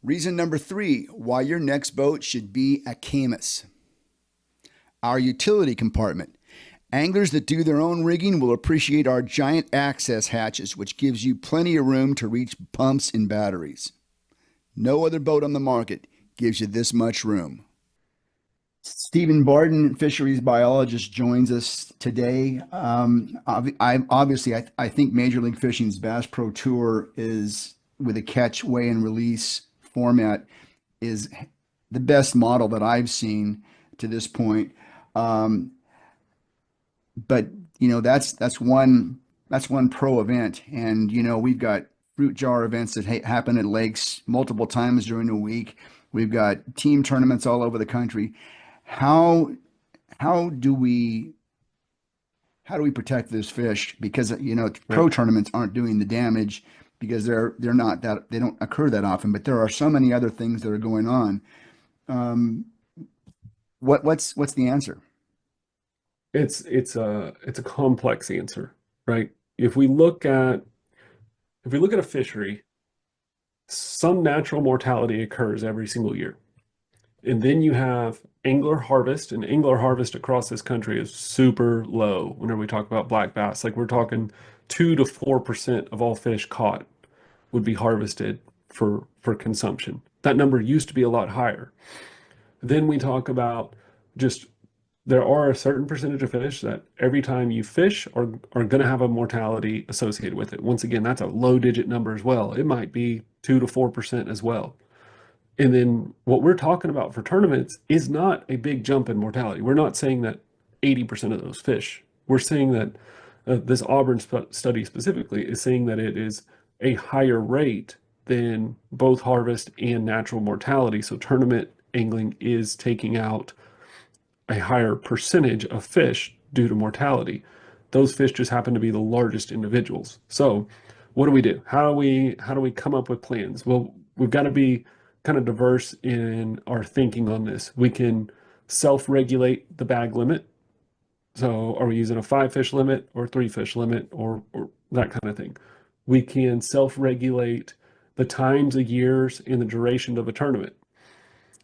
Reason number 3, why your next boat should be a Camus. Our utility compartment. Anglers that do their own rigging will appreciate our giant access hatches, which gives you plenty of room to reach pumps and batteries. No other boat on the market gives you this much room. Stephen Barden, fisheries biologist, joins us today. I think Major League Fishing's Bass Pro Tour is, with a catch, weigh, and release format, is the best model that I've seen to this point. But that's one pro event, and we've got fruit jar events that happen at lakes multiple times during the week. We've got team tournaments all over the country. How how do we how do we protect those fish? Because pro Right. tournaments aren't doing the damage because they're not that they don't occur that often. But there are so many other things that are going on. Um, what's the answer? It's a complex answer, right? If we look at a fishery, some natural mortality occurs every single year. And then you have angler harvest, and angler harvest across this country is super low whenever we talk about black bass. Like we're talking 2 to 4% of all fish caught would be harvested for consumption. That number used to be a lot higher. Then we talk about just there are a certain percentage of fish that every time you fish are going to have a mortality associated with it. Once again, that's a low digit number as well. It might be 2 to 4% as well. And then what we're talking about for tournaments is not a big jump in mortality. We're not saying that 80% of those fish. We're saying that this Auburn study specifically is saying that it is a higher rate than both harvest and natural mortality. So tournament angling is taking out a higher percentage of fish due to mortality. Those fish just happen to be the largest individuals. So what do we do? How do we come up with plans? Well, we've got to be kind of diverse in our thinking on this. We can self-regulate the bag limit. So are we using a 5 fish limit or 3 fish limit or that kind of thing? We can self-regulate the times of years and the duration of a tournament.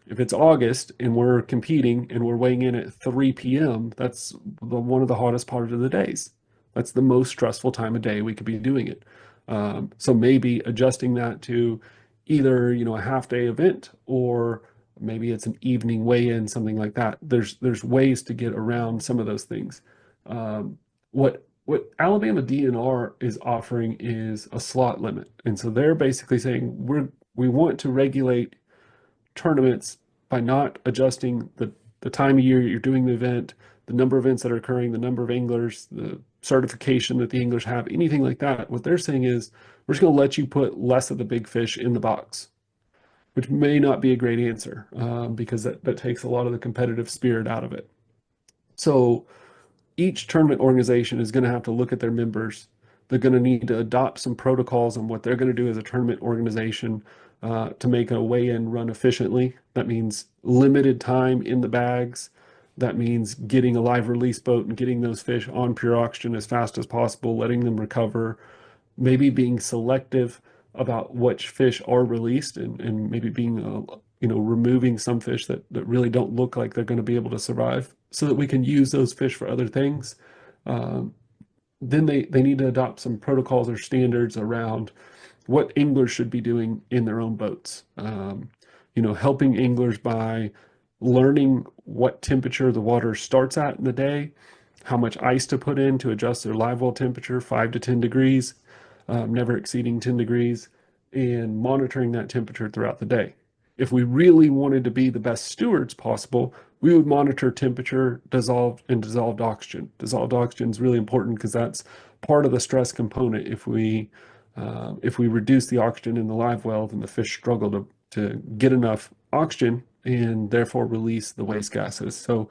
If it's August and we're competing and we're weighing in at 3 p.m., that's one of the hottest parts of the days. That's the most stressful time of day we could be doing it. So maybe adjusting that to either, a half day event or maybe it's an evening weigh-in, something like that. There's ways to get around some of those things. What Alabama DNR is offering is a slot limit. And so they're basically saying we want to regulate tournaments by not adjusting the time of year you're doing the event, the number of events that are occurring, the number of anglers, the certification that the anglers have, anything like that. What they're saying is we're just going to let you put less of the big fish in the box, which may not be a great answer because that takes a lot of the competitive spirit out of it. So each tournament organization is going to have to look at their members. They're going to need to adopt some protocols on what they're going to do as a tournament organization to make a weigh-in run efficiently. That means limited time in the bags. That means getting a live release boat and getting those fish on pure oxygen as fast as possible, letting them recover, maybe being selective about which fish are released and maybe being removing some fish that really don't look like they're going to be able to survive so that we can use those fish for other things. Um, then they need to adopt some protocols or standards around what anglers should be doing in their own boats. Helping anglers by learning what temperature the water starts at in the day, how much ice to put in to adjust their live well temperature, 5 to 10 degrees, never exceeding 10 degrees, and monitoring that temperature throughout the day. If we really wanted to be the best stewards possible, we would monitor temperature, dissolved oxygen. Dissolved oxygen is really important because that's part of the stress component. If we reduce the oxygen in the live well, then the fish struggle to get enough oxygen and therefore release the waste gases. So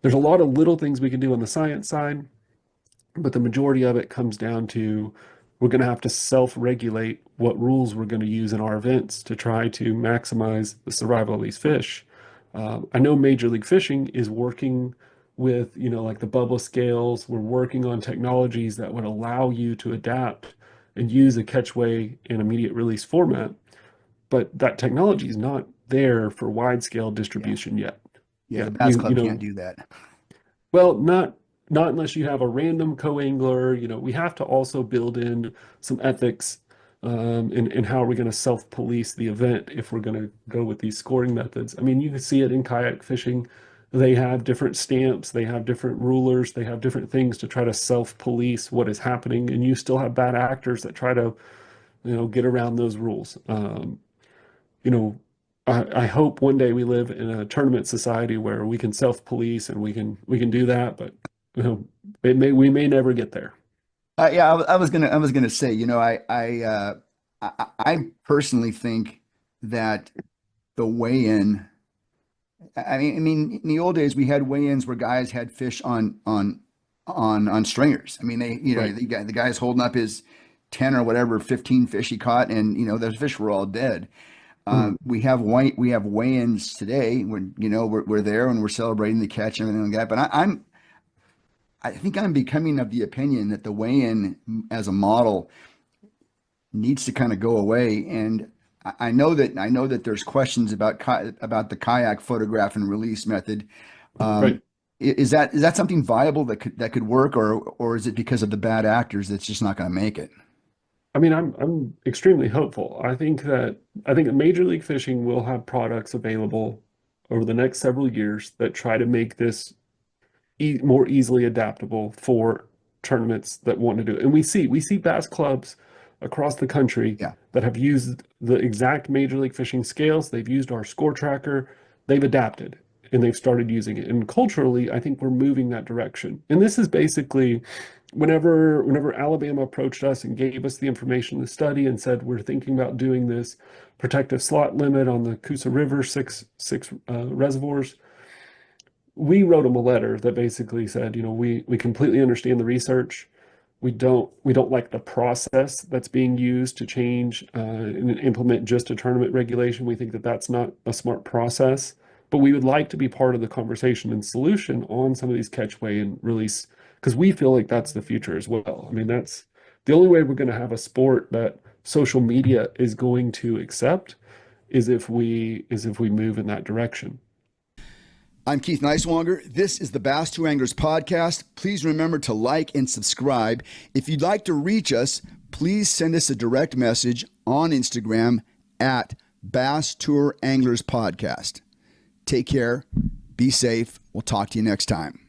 there's a lot of little things we can do on the science side, but the majority of it comes down to we're going to have to self-regulate what rules we're going to use in our events to try to maximize the survival of these fish. I know Major League Fishing is working with, like the bubble scales. We're working on technologies that would allow you to adapt and use a catchway and immediate release format. But that technology is not there for wide scale Yeah. distribution yet. Yeah. Yeah, The Bass Club can't do that. well, not unless you have a random co-angler. We have to also build in some ethics, in how are we going to self-police the event if we're going to go with these scoring methods. I mean, you can see it in kayak fishing. They have different stamps, they have different rulers, they have different things to try to self-police what is happening, and you still have bad actors that try to, get around those rules. You know, I hope one day we live in a tournament society where we can self-police and we can do that, but we may never get there. Yeah, I was gonna say, I personally think that the weigh-in. I mean, in the old days, we had weigh-ins where guys had fish on stringers. I mean, Right. the guy's holding up his 10 or whatever 15 fish he caught, and those fish were all dead. Mhm. We have weigh-ins today when we're there and we're celebrating the catch and everything like that. But I think I'm becoming of the opinion that the weigh-in as a model needs to kind of go away. And I know that there's questions about about the kayak photograph and release method. Um, Right. is that something viable that could work, or is it because of the bad actors that's just not going to make it? I mean, I'm extremely hopeful. I think that Major League Fishing will have products available over the next several years that try to make this more easily adaptable for tournaments that want to do it. And we see bass clubs across the country Yeah. that have used the exact Major League Fishing scales. They've used our score tracker. They've adapted and they've started using it. And culturally, I think we're moving that direction. And this is basically whenever Alabama approached us and gave us the information to study and said we're thinking about doing this protective slot limit on the Coosa River six reservoirs, we wrote them a letter that basically said, we completely understand the research. We don't like the process that's being used to change, and implement just a tournament regulation. We think that that's not a smart process, but we would like to be part of the conversation and solution on some of these catchway and release because we feel like that's the future as well. I mean, that's the only way we're going to have a sport that social media is going to accept is if we move in that direction. I'm Keith Neiswanger. This is the Bass Two Anglers podcast. Please remember to like and subscribe. If you'd like to reach us, please send us a direct message on Instagram at Bass Tour Anglers Podcast. Take care. Be safe. We'll talk to you next time.